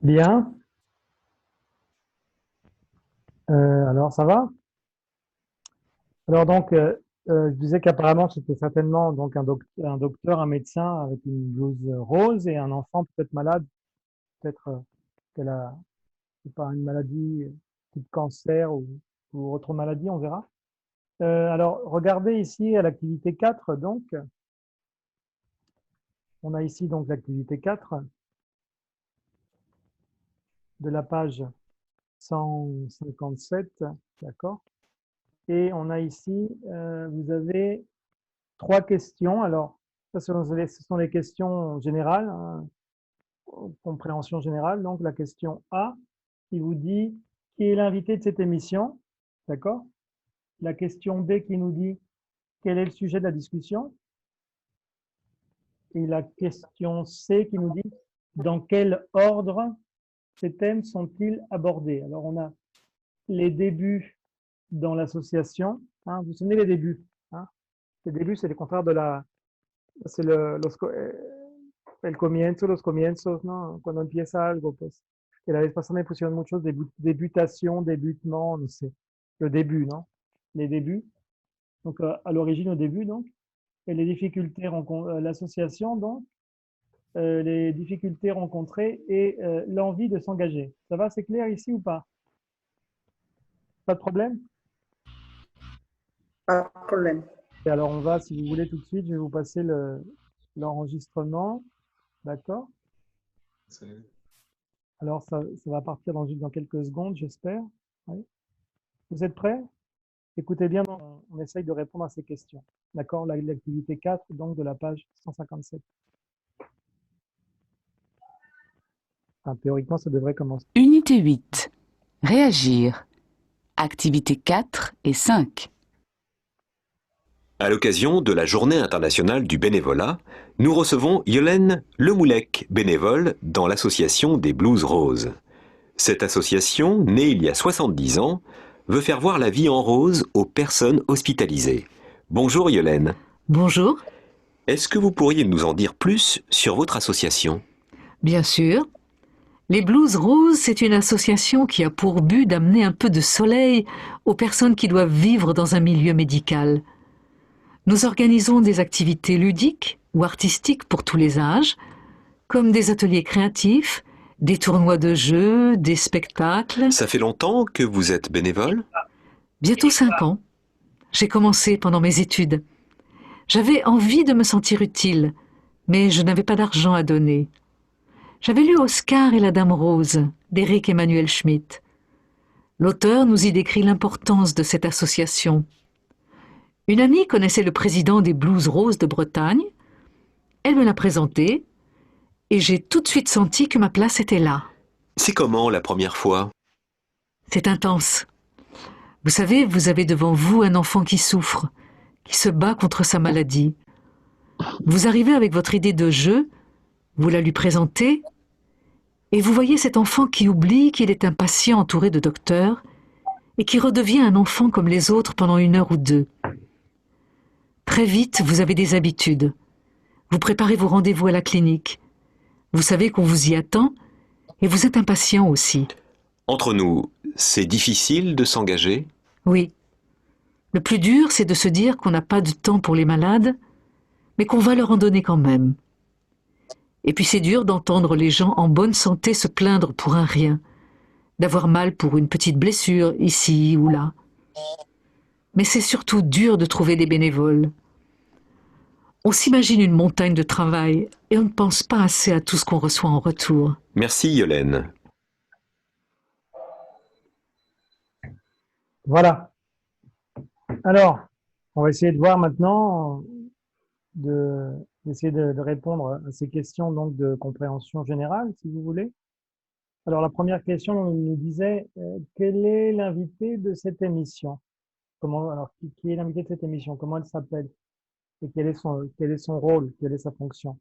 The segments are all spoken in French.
Bien. Alors, ça va? Alors donc, je disais qu'apparemment c'était certainement donc un docteur, un médecin avec une blouse rose et un enfant peut-être malade, peut-être qu'elle a, je sais pas, une maladie type cancer ou autre maladie, on verra. Alors, regardez ici à l'activité 4, donc, on a ici donc l'activité 4 de la page 157, d'accord? Et on a ici, vous avez 3 questions. Alors, ça, ce sont les questions générales, hein, compréhension générale. Donc, la question A, qui vous dit qui est l'invité de cette émission, d'accord? La question B qui nous dit quel est le sujet de la discussion. Et la question C qui nous dit dans quel ordre ces thèmes sont-ils abordés. Alors, on a les débuts dans l'association. Hein, vous vous souvenez les débuts, hein? Les débuts, c'est le contraire de la... C'est el comienzo, los comienzos, ¿no? Cuando empieza algo, pues. Que la vez pasada me pusieron muchos débutation, débutement, no sé. Le début, non? Les débuts. Donc, à l'origine, au début, donc. Et les difficultés rencontrées, l'association, donc. Les difficultés rencontrées et l'envie de s'engager. Ça va, c'est clair ici ou pas? Pas de problème? Pas de problème. Et alors, on va, si vous voulez, tout de suite, je vais vous passer l'enregistrement. D'accord? Alors, ça va partir dans quelques secondes, j'espère. Oui. Vous êtes prêts? Écoutez bien, on essaye de répondre à ces questions. D'accord? L'activité 4, donc de la page 157. Enfin, théoriquement, ça devrait commencer. Unité 8. Réagir. Activités 4 et 5. À l'occasion de la Journée internationale du bénévolat, nous recevons Yolène Lemoulec, bénévole dans l'association des Blues Roses. Cette association, née il y a 70 ans, veut faire voir la vie en rose aux personnes hospitalisées. Bonjour Yolène. Bonjour. Est-ce que vous pourriez nous en dire plus sur votre association? Bien sûr. Les Blues Roses, c'est une association qui a pour but d'amener un peu de soleil aux personnes qui doivent vivre dans un milieu médical. Nous organisons des activités ludiques ou artistiques pour tous les âges, comme des ateliers créatifs, des tournois de jeux, des spectacles. Ça fait longtemps que vous êtes bénévole? Bientôt 5 ans. J'ai commencé pendant mes études. J'avais envie de me sentir utile, mais je n'avais pas d'argent à donner. J'avais lu Oscar et la Dame Rose d'Éric Emmanuel Schmitt. L'auteur nous y décrit l'importance de cette association. Une amie connaissait le président des Blues Roses de Bretagne. Elle me l'a présenté et j'ai tout de suite senti que ma place était là. C'est comment la première fois? C'est intense. Vous savez, vous avez devant vous un enfant qui souffre, qui se bat contre sa maladie. Vous arrivez avec votre idée de jeu, vous la lui présentez, et vous voyez cet enfant qui oublie qu'il est un patient entouré de docteurs et qui redevient un enfant comme les autres pendant 1 heure ou 2. Très vite, vous avez des habitudes. Vous préparez vos rendez-vous à la clinique. Vous savez qu'on vous y attend et vous êtes impatient aussi. Entre nous, c'est difficile de s'engager? Oui. Le plus dur, c'est de se dire qu'on n'a pas de temps pour les malades, mais qu'on va leur en donner quand même. Et puis c'est dur d'entendre les gens en bonne santé se plaindre pour un rien, d'avoir mal pour une petite blessure ici ou là. Mais c'est surtout dur de trouver des bénévoles. On s'imagine une montagne de travail et on ne pense pas assez à tout ce qu'on reçoit en retour. Merci Yolène. Voilà. Alors, on va essayer de voir maintenant, d'essayer de répondre à ces questions donc de compréhension générale, si vous voulez. Alors, la première question nous disait quel est l'invité de cette émission? Alors, qui est l'invité de cette émission? Comment elle s'appelle? Et quel est son rôle? Quelle est sa fonction?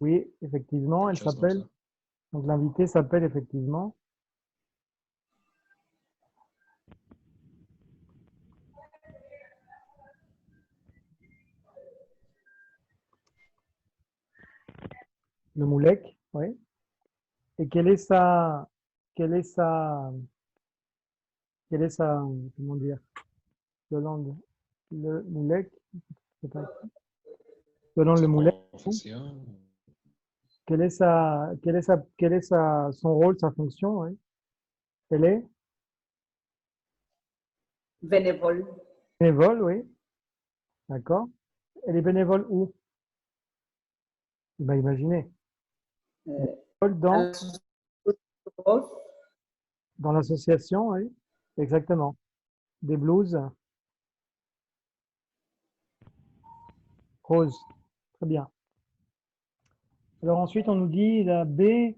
Oui, effectivement, elle s'appelle. Donc, l'invité s'appelle effectivement Le moulek, oui. Et quelle est sa, comment dire, Yolande, le moulek, c'est pas écrit. Yolande, le moulek, Confession. son rôle, sa fonction, oui. Elle est Bénévole. bénévole, oui. D'accord. Elle est bénévole où? Imaginez. Euh, Bénévole Rose. dans l'association, oui. Exactement. Des blues. Rose. Très bien. Alors ensuite, on nous dit la B.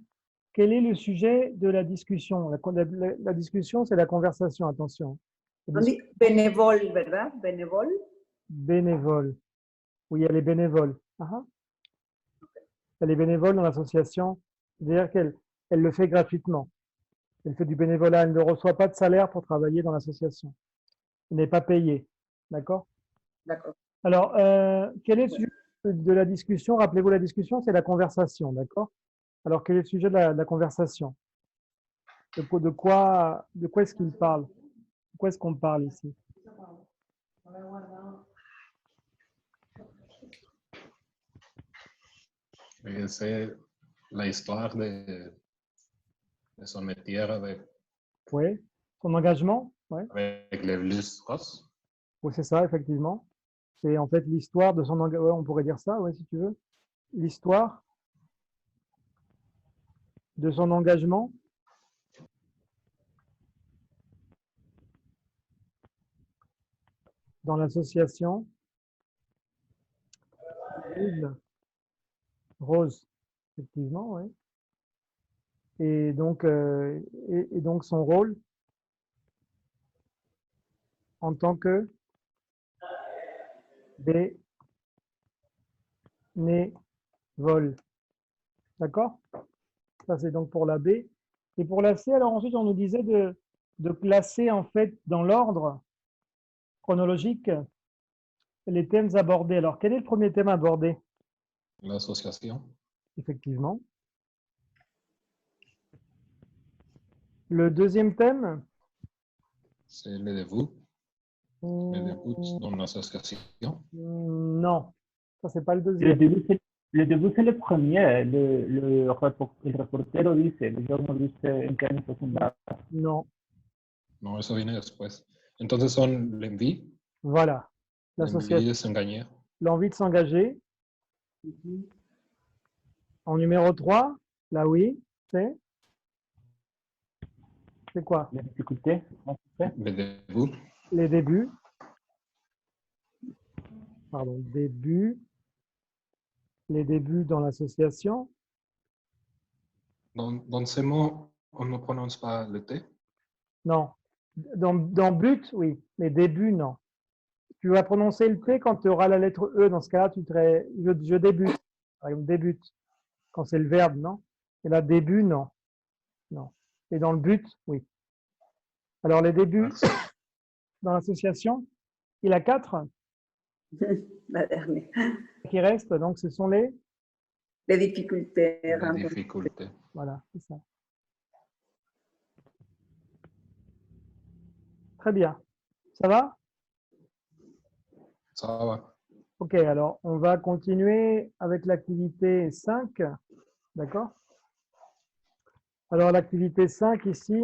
Quel est le sujet de la discussion? La discussion, c'est la conversation, attention. La On dit bénévole, ¿verdad? Bénévole. bénévole. Oui, elle est bénévole. Elle est bénévole dans l'association. C'est-à-dire qu'elle le fait gratuitement. Elle fait du bénévolat. Elle ne reçoit pas de salaire pour travailler dans l'association. Elle n'est pas payée. D'accord? D'accord. Alors, quel est le sujet de la discussion? Rappelez-vous, la discussion, c'est la conversation. D'accord? Alors, quel est le sujet de la conversation? De quoi est-ce qu'il parle? De quoi est-ce qu'on parle ici? Et c'est l'histoire de son métier Oui. Son engagement? Oui. avec les blues roses. Oui, c'est ça, effectivement. C'est en fait l'histoire de son engagement. Ouais, on pourrait dire ça, oui, si tu veux. L'histoire de son engagement dans l'association Rose, effectivement, oui. Et donc son rôle en tant que bénévole. D'accord? Ça, c'est donc pour la B. Et pour la C, alors ensuite, on nous disait de classer en fait dans l'ordre chronologique les thèmes abordés. Alors, quel est le premier thème abordé? L'association. Effectivement. Le deuxième thème? C'est le début. Le début dans l'association. Non, ça, c'est pas le Le deuxième. début, c'est le premier. Le reportero dice, el giorno dice en qué año fue fundada. Non, No, eso viene después. Entonces son l'envie. voilà. L'envie L'association, de s'engager. l'envie de s'engager. En numéro 3, là oui, c'est quoi? Les difficultés, comment ça se fait? Le début. Les débuts. Pardon, début. Les débuts dans l'association. Dans ces mots, on ne prononce pas le T. Non. Dans but, oui, mais début, non. Tu vas prononcer le T quand tu auras la lettre E. Dans ce cas-là, tu dirais je débute. Par exemple, débute. Quand c'est le verbe, non? Et là, début, non. Non. Et dans le but, oui. Alors, les débuts Merci. dans l'association, il a 4 La dernière. qui restent. Donc, ce sont les... Les difficultés. Les difficultés. Voilà, c'est ça. Très bien. Ça va? Ça va. Ok, alors on va continuer avec l'activité 5. D'accord? Alors l'activité 5 ici,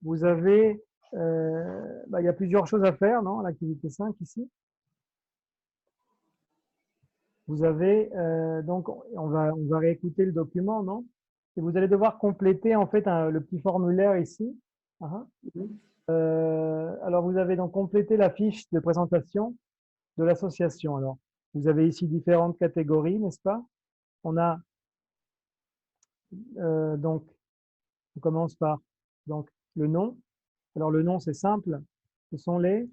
vous avez... il y a plusieurs choses à faire, non? L'activité 5 ici. Vous avez... donc, on va réécouter le document, non? Et vous allez devoir compléter en fait le petit formulaire ici. Alors, vous avez donc complété la fiche de présentation de l'association. Alors, vous avez ici différentes catégories, n'est-ce pas? On a donc, on commence par donc, le nom. Alors, le nom, c'est simple. Ce sont les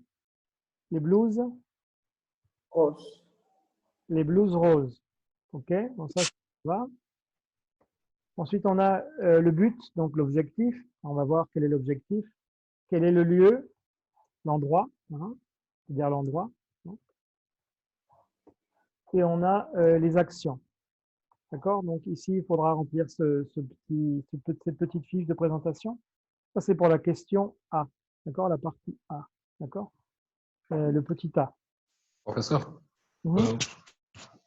blues, Rose. les blues roses. OK? Donc, ça va. Ensuite, on a le but, donc l'objectif. On va voir quel est l'objectif. Quel est le lieu, l'endroit, c'est-à-dire l'endroit. Et on a les actions. D'accord? Donc ici, il faudra remplir cette petite fiche de présentation. Ça, c'est pour la question A. D'accord? La partie A. D'accord? Le petit A. Profesor, Mhm.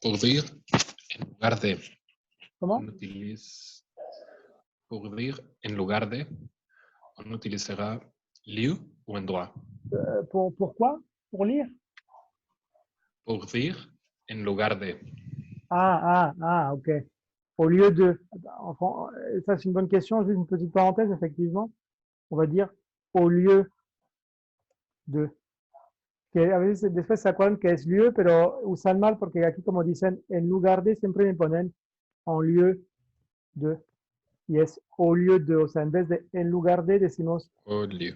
pour dire, en lugar de, Comment? on utilise, pour dire, en lugar de, on utilisera lieu ou endroit. Pourquoi? Pour lire? Pour dire, en lugar de. Ok. Au lieu de. Enfin, ça, c'est une bonne question. Juste une petite parenthèse, effectivement. On va dire au lieu de. Que a veces después se acuerdan que es lieu, pero usan mal porque aquí, como dicen, en lugar de, siempre me ponen en lieu de. Y es au lieu de. O sea, en vez de en lugar de, decimos Au lieu.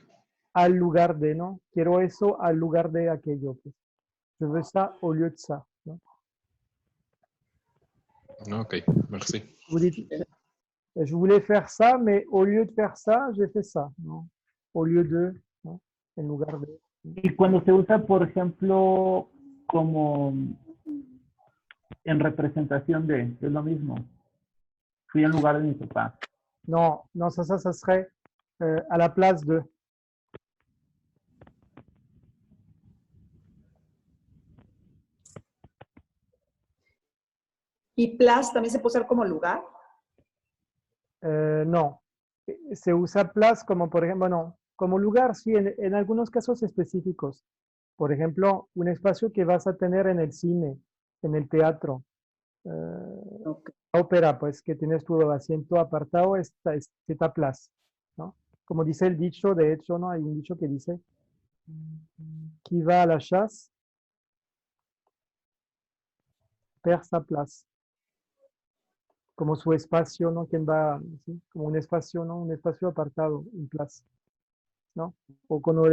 al lugar de, ¿no? Quiero eso al lugar de aquello. Pues. Je veux ça au lieu de ça. ¿No? Ok, merci. Vous dites, je voulais faire ça, mais au lieu de faire ça, j'ai fait ça. ¿No? Au lieu de, ¿no? En lugar de. Y cuando se usa, por ejemplo, como en representación de, es lo mismo. Fui en lugar de mi papá. Non, non, ça serait à la place de. ¿Y place también se puede usar como lugar? No, se usa place como, por ejemplo, no, como lugar, sí, en algunos casos específicos. Por ejemplo, un espacio que vas a tener en el cine, en el teatro, Ok. ópera, pues que tienes tu asiento apartado, está place, ¿no? Como dice el dicho, de hecho, ¿no? Hay un dicho que dice, qui va a la chasse perd sa place. Como su espacio, ¿no? Quien va, ¿sí? Como un espacio, ¿no? Un espacio apartado, un place, ¿no? O cuando,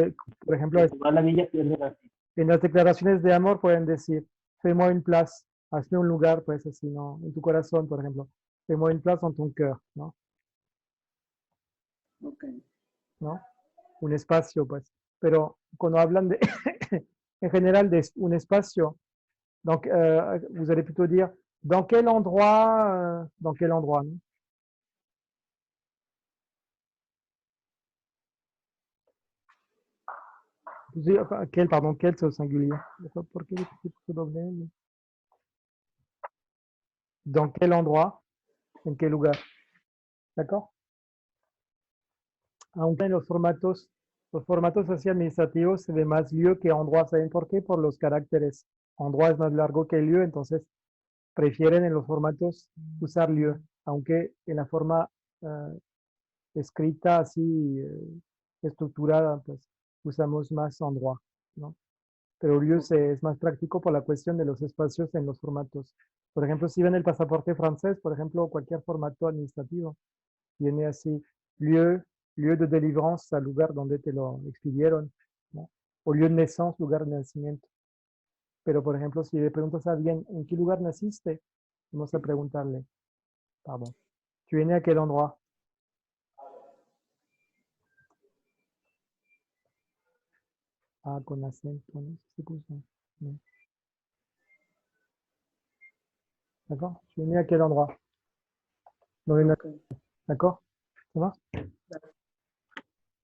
por ejemplo, Va a la villa pierde la cita. en las declaraciones de amor pueden decir, fais-moi une place, hazme un lugar, pues así, ¿no? En tu corazón, por ejemplo, fais-moi une place en ton cœur, ¿no? Ok. ¿No? Un espacio, pues. Pero cuando hablan de, en general, de un espacio, donc, vous allez plutôt dire, dans quel endroit, ¿no? Quel, pardon, quel, c'est au singulier. ¿Por qué le doble L? Dans quel endroit, en quel lugar. ¿D'accord? Aunque en los formatos así administrativos se ve más lieu que endroit. ¿Saben por qué? Por los caracteres. Endroit es más largo que lieu, entonces prefieren en los formatos usar lieu, aunque en la forma escrita así estructurada, pues usamos más endroit, ¿no? Pero lieu es más práctico por la cuestión de los espacios en los formatos. Por ejemplo, si ven el pasaporte francés, por ejemplo, cualquier formato administrativo, viene así, lieu de délivrance, al lugar donde te lo expidieron, ¿no? O lieu de naissance, lugar de nacimiento. Pero, por ejemplo, si le preguntas a alguien, ¿en qué lugar naciste? Vamos a preguntarle, pardon, ¿tu es né à quel endroit? Ah, con acento, ¿no? C'est quoi ça? Non. D'accord? Tu es né à quel endroit? Dans les Ok. D'accord? Ça va?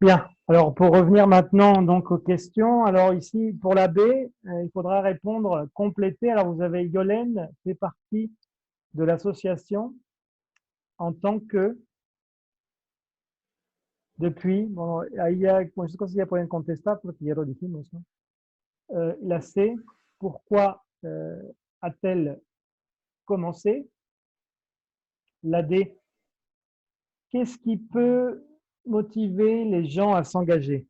Bien. Alors, pour revenir maintenant donc aux questions, alors ici, pour la B, il faudra répondre, compléter. Alors, vous avez Yolène, fait partie de l'association en tant que, depuis, bueno, ahí ya, muchas cosas ya pueden contestar porque ya lo dijimos, ¿no? La C, pourquoi a-t-elle commencé? La D, qu'est-ce qui peut motiver les gens à s'engager?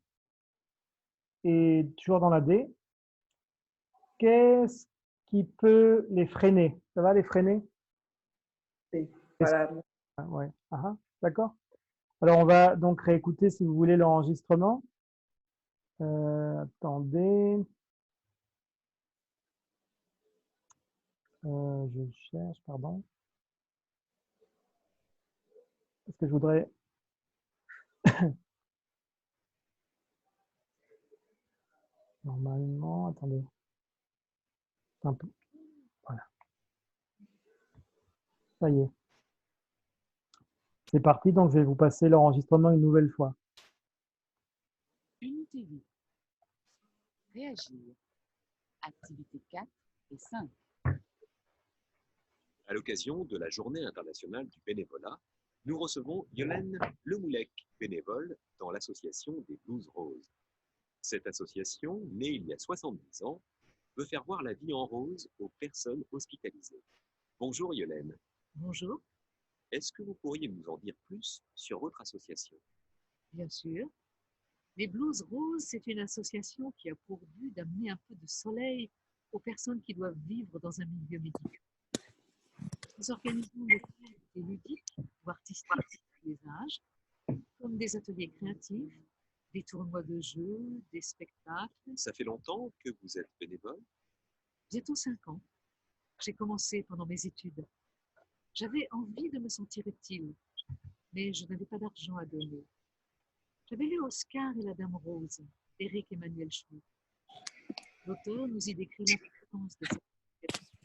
Et toujours dans la D, qu'est-ce qui peut les freiner? Ça va les freiner? Sí, para Ah, ouais. Ah, d'accord. Alors, on va donc réécouter, si vous voulez, l'enregistrement. Attendez. Je cherche, pardon. Parce que je voudrais... Normalement, attendez. Un peu. Voilà. Ça y est. C'est parti, donc je vais vous passer l'enregistrement une nouvelle fois. Unité 8. Réagir. Activité 4 et 5. À l'occasion de la Journée internationale du bénévolat, nous recevons Yolène Lemoulec, bénévole dans l'association des Blues Roses. Cette association, née il y a 70 ans, veut faire voir la vie en rose aux personnes hospitalisées. Bonjour Yolène. Bonjour, Est-ce que vous pourriez nous en dire plus sur votre association? bien sûr. Les Blues Roses, c'est une association qui a pour but d'amener un peu de soleil aux personnes qui doivent vivre dans un milieu médical. Nous organisons des activités ludiques ou artistiques à tous les âges, comme des ateliers créatifs, des tournois de jeux, des spectacles. Ça fait longtemps que vous êtes bénévole? Bientôt 5 ans. J'ai commencé pendant mes études. J'avais envie de me sentir utile, mais je n'avais pas d'argent à donner. J'avais lu Oscar et la Dame Rose, d'Éric Emmanuel Schmitt. L'auteur nous y décrit l'importance de cette association.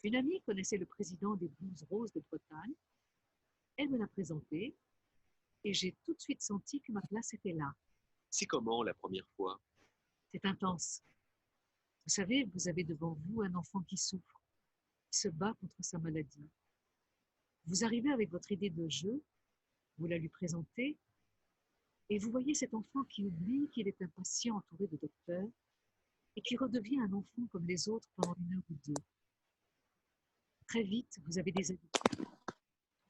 Une amie connaissait le président des Blues Roses de Bretagne. Elle me l'a présenté et j'ai tout de suite senti que ma place était là. C'est comment la première fois? C'est intense. Vous savez, vous avez devant vous un enfant qui souffre, qui se bat contre sa maladie. Vous arrivez avec votre idée de jeu, vous la lui présentez, et vous voyez cet enfant qui oublie qu'il est un patient entouré de docteurs et qui redevient un enfant comme les autres pendant 1 heure ou 2. Très vite, vous avez des habitudes.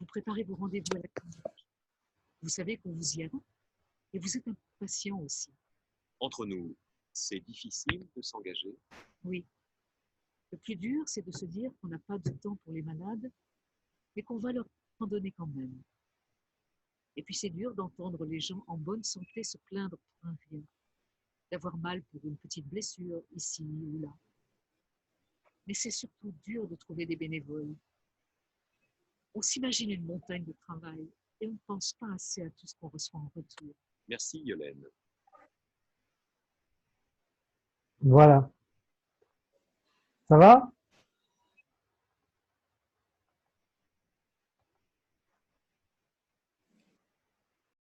Vous préparez vos rendez-vous à la clinique. Vous savez qu'on vous y attend et vous êtes impatient aussi. Entre nous, c'est difficile de s'engager? Oui. Le plus dur, c'est de se dire qu'on n'a pas de temps pour les malades, mais qu'on va leur en donner quand même. Et puis c'est dur d'entendre les gens en bonne santé se plaindre pour un rien, d'avoir mal pour une petite blessure ici ou là. Mais c'est surtout dur de trouver des bénévoles. On s'imagine une montagne de travail et on ne pense pas assez à tout ce qu'on reçoit en retour. Merci Yolène. Voilà. Ça va?